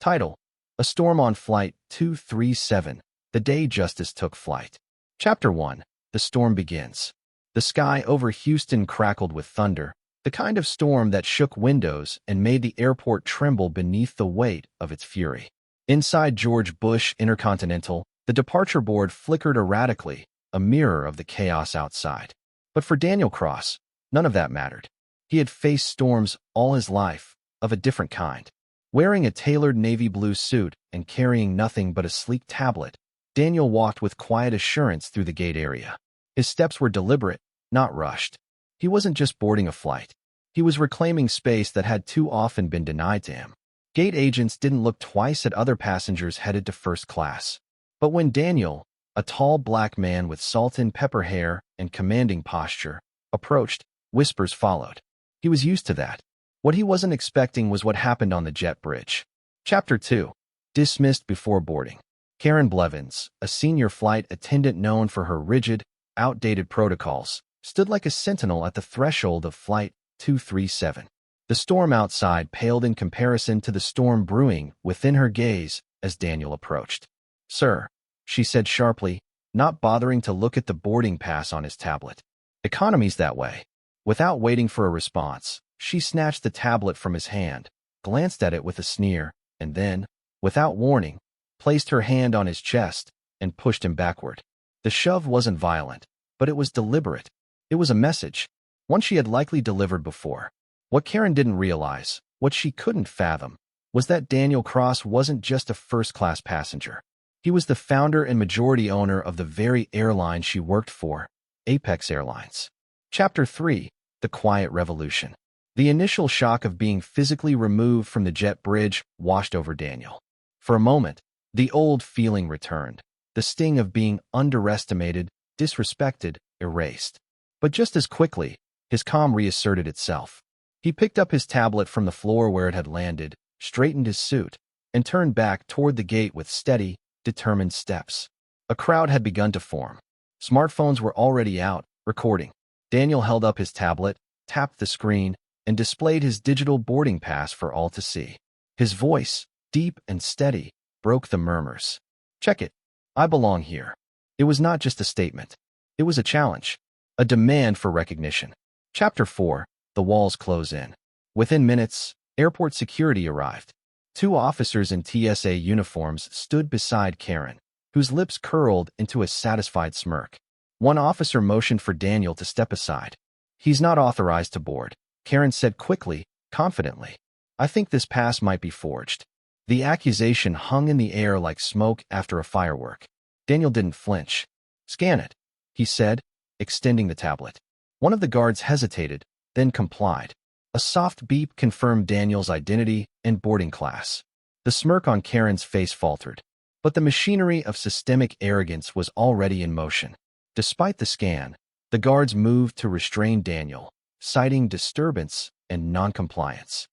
Title: A Storm on Flight 237, the day Justice took flight. Chapter 1. The storm begins. The sky over Houston crackled with thunder, the kind of storm that shook windows and made the airport tremble beneath the weight of its fury. Inside George Bush Intercontinental, the departure board flickered erratically, a mirror of the chaos outside. But for Daniel Cross, none of that mattered. He had faced storms all his life, of a different kind. Wearing a tailored navy blue suit and carrying nothing but a sleek tablet, Daniel walked with quiet assurance through the gate area. His steps were deliberate, not rushed. He wasn't just boarding a flight. He was reclaiming space that had too often been denied to him. Gate agents didn't look twice at other passengers headed to first class. But when Daniel, a tall black man with salt and pepper hair and commanding posture, approached, whispers followed. He was used to that. What he wasn't expecting was what happened on the jet bridge. Chapter 2. Dismissed before boarding. Karen Blevins, a senior flight attendant known for her rigid, outdated protocols, stood like a sentinel at the threshold of Flight 237. The storm outside paled in comparison to the storm brewing within her gaze as Daniel approached. "Sir," she said sharply, not bothering to look at the boarding pass on his tablet. "Economy's that way." Without waiting for a response, she snatched the tablet from his hand, glanced at it with a sneer, and then, without warning, placed her hand on his chest and pushed him backward. The shove wasn't violent, but it was deliberate. It was a message, one she had likely delivered before. What Karen didn't realize, what she couldn't fathom, was that Daniel Cross wasn't just a first-class passenger. He was the founder and majority owner of the very airline she worked for, Apex Airlines. Chapter 3. The Quiet Revolution. The initial shock of being physically removed from the jet bridge washed over Daniel. For a moment, the old feeling returned, the sting of being underestimated, disrespected, erased. But just as quickly, his calm reasserted itself. He picked up his tablet from the floor where it had landed, straightened his suit, and turned back toward the gate with steady, determined steps. A crowd had begun to form. Smartphones were already out, recording. Daniel held up his tablet, tapped the screen, and displayed his digital boarding pass for all to see. His voice, deep and steady, broke the murmurs. "Check it. I belong here." It was not just a statement. It was a challenge, a demand for recognition. Chapter 4. The walls close in. Within minutes, airport security arrived. 2 officers in TSA uniforms stood beside Karen, whose lips curled into a satisfied smirk. One officer motioned for Daniel to step aside. "He's not authorized to board," Karen said quickly, confidently. "I think this pass might be forged." The accusation hung in the air like smoke after a firework. Daniel didn't flinch. "Scan it," he said, extending the tablet. One of the guards hesitated, then complied. A soft beep confirmed Daniel's identity and boarding class. The smirk on Karen's face faltered, but the machinery of systemic arrogance was already in motion. Despite the scan, the guards moved to restrain Daniel, citing disturbance and noncompliance.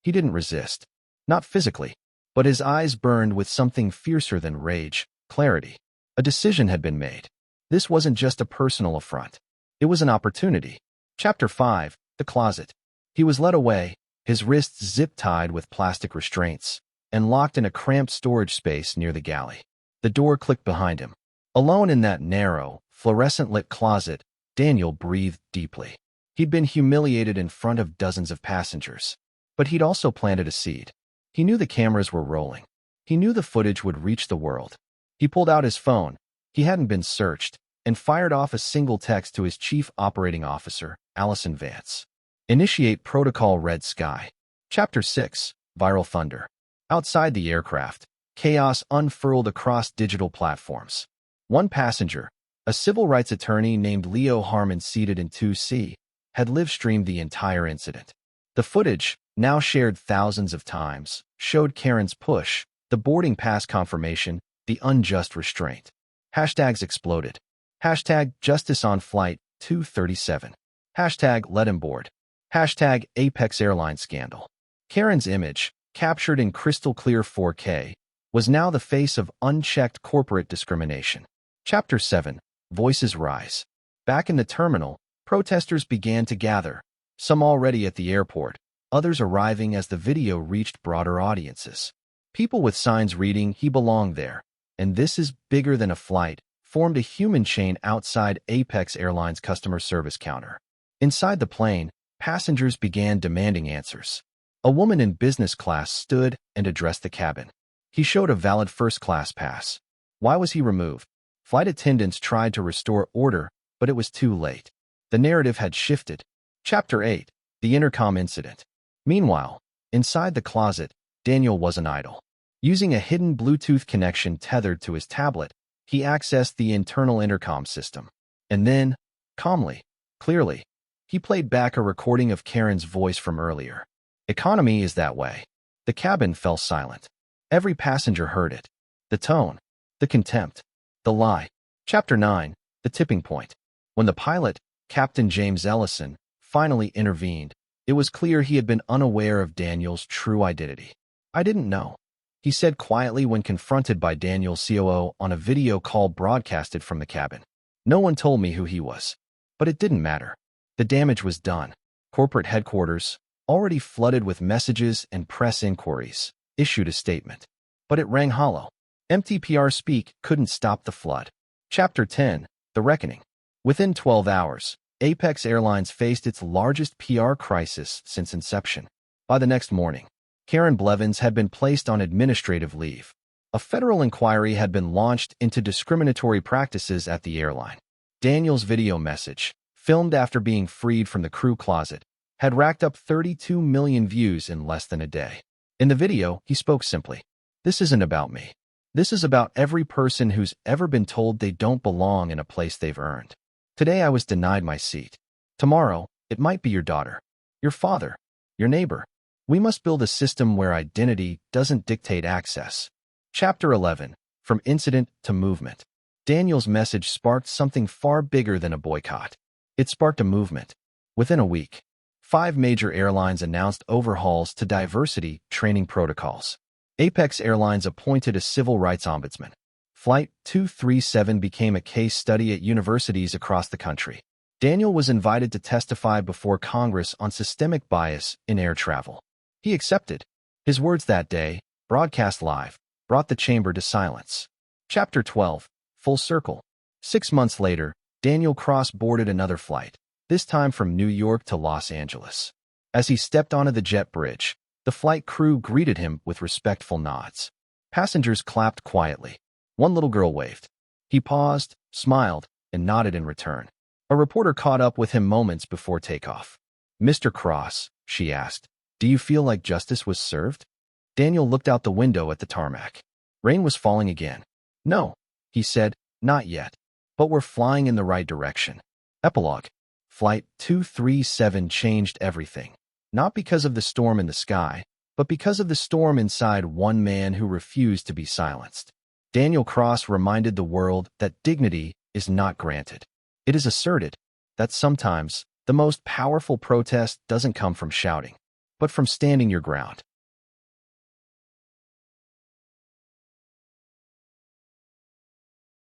He didn't resist, not physically, but his eyes burned with something fiercer than rage, clarity. A decision had been made. This wasn't just a personal affront. It was an opportunity. Chapter 5. The Closet. He was led away, his wrists zip-tied with plastic restraints, and locked in a cramped storage space near the galley. The door clicked behind him. Alone in that narrow, fluorescent-lit closet, Daniel breathed deeply. He'd been humiliated in front of dozens of passengers, but he'd also planted a seed. He knew the cameras were rolling. He knew the footage would reach the world. He pulled out his phone. He hadn't been searched, and fired off a single text to his chief operating officer, Allison Vance. Initiate protocol red sky. Chapter 6. Viral thunder. Outside the aircraft, chaos unfurled across digital platforms. One passenger, a civil rights attorney named Leo Harmon seated in 2C, had live-streamed the entire incident. The footage, now shared thousands of times, showed Karen's push, the boarding pass confirmation, the unjust restraint. Hashtags exploded. Hashtag Justice on Flight 237. Hashtag Let Him Board. Hashtag Apex Airlines Scandal. Karen's image, captured in crystal-clear 4K, was now the face of unchecked corporate discrimination. Chapter 7. Voices Rise. Back in the terminal, protesters began to gather, some already at the airport, others arriving as the video reached broader audiences. People with signs reading he belonged there, and this is bigger than a flight, formed a human chain outside Apex Airlines' customer service counter. Inside the plane, passengers began demanding answers. A woman in business class stood and addressed the cabin. He showed a valid first-class pass. Why was he removed? Flight attendants tried to restore order, but it was too late. The narrative had shifted. Chapter 8. The Intercom Incident. Meanwhile, inside the closet, Daniel wasn't idle. Using a hidden Bluetooth connection tethered to his tablet, he accessed the internal intercom system. And then, calmly, clearly, he played back a recording of Karen's voice from earlier. Economy is that way. The cabin fell silent. Every passenger heard it. The tone, the contempt, the lie. Chapter 9. The Tipping Point. When the pilot, Captain James Ellison, finally intervened, it was clear he had been unaware of Daniel's true identity. "I didn't know," he said quietly when confronted by Daniel's COO on a video call broadcasted from the cabin. "No one told me who he was." But it didn't matter. The damage was done. Corporate headquarters, already flooded with messages and press inquiries, issued a statement. But it rang hollow. Empty PR speak couldn't stop the flood. Chapter 10. The Reckoning. Within 12 hours, Apex Airlines faced its largest PR crisis since inception. By the next morning, Karen Blevins had been placed on administrative leave. A federal inquiry had been launched into discriminatory practices at the airline. Daniel's video message, filmed after being freed from the crew closet, had racked up 32 million views in less than a day. In the video, he spoke simply. "This isn't about me. This is about every person who's ever been told they don't belong in a place they've earned. Today I was denied my seat. Tomorrow, it might be your daughter, your father, your neighbor. We must build a system where identity doesn't dictate access." Chapter 11. From Incident to Movement. Daniel's message sparked something far bigger than a boycott. It sparked a movement. Within a week, 5 major airlines announced overhauls to diversity training protocols. Apex Airlines appointed a civil rights ombudsman. Flight 237 became a case study at universities across the country. Daniel was invited to testify before Congress on systemic bias in air travel. He accepted. His words that day, broadcast live, brought the chamber to silence. Chapter 12. Full Circle. 6 months later, Daniel cross-boarded another flight, this time from New York to Los Angeles. As he stepped onto the jet bridge, the flight crew greeted him with respectful nods. Passengers clapped quietly. One little girl waved. He paused, smiled, and nodded in return. A reporter caught up with him moments before takeoff. "Mr. Cross," she asked, "do you feel like justice was served?" Daniel looked out the window at the tarmac. Rain was falling again. "No," he said, "not yet. But we're flying in the right direction." Epilogue. Flight 237 changed everything. Not because of the storm in the sky, but because of the storm inside one man who refused to be silenced. Daniel Cross reminded the world that dignity is not granted. It is asserted. That sometimes the most powerful protest doesn't come from shouting, but from standing your ground.